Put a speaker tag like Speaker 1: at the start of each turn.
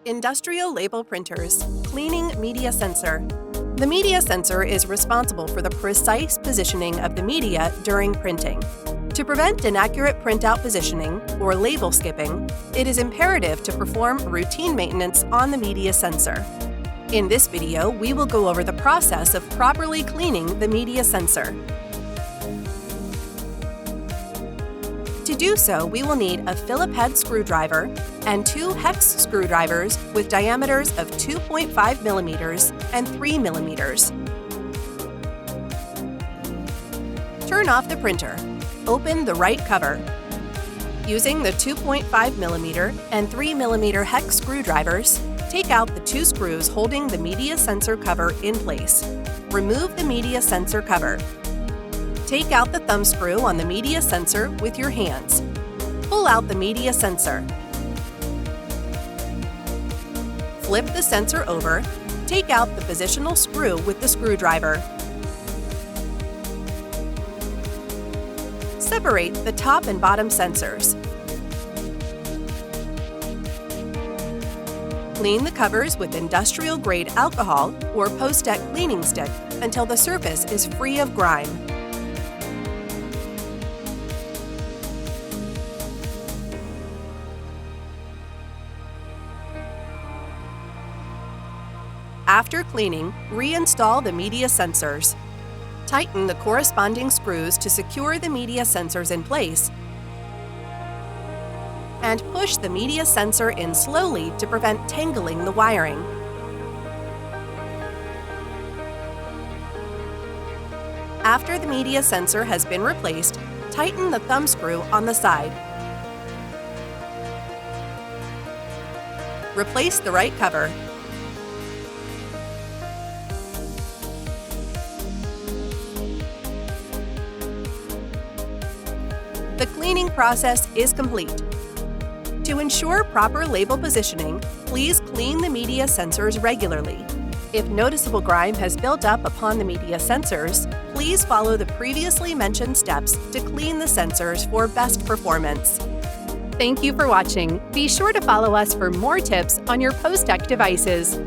Speaker 1: Industrial label printers, cleaning media sensor. The media sensor is responsible for the precise positioning of the media during printing. To prevent inaccurate printout positioning or label skipping, it is imperative to perform routine maintenance on the media sensor. In this video, we will go over the process of properly cleaning the media sensor. To do so, we will need a Phillip head screwdriver and 2 hex screwdrivers with diameters of 2.5 mm and 3 mm. Turn off the printer. Open the right cover. Using the 2.5 mm and 3 mm hex screwdrivers, take out the 2 screws holding the media sensor cover in place. Remove the media sensor cover. Take out the thumb screw on the media sensor with your hands. Pull out the media sensor. Flip the sensor over. Take out the positional screw with the screwdriver. Separate the top and bottom sensors. Clean the covers with industrial-grade alcohol or post-it cleaning stick until the surface is free of grime. After cleaning, reinstall the media sensors. Tighten the corresponding screws to secure the media sensors in place, and push the media sensor in slowly to prevent tangling the wiring. After the media sensor has been replaced, tighten the thumb screw on the side. Replace the right cover. The cleaning process is complete. To ensure proper label positioning, please clean the media sensors regularly. If noticeable grime has built up upon the media sensors, please follow the previously mentioned steps to clean the sensors for best performance. Thank you for watching. Be sure to follow us for more tips on your post-tech devices.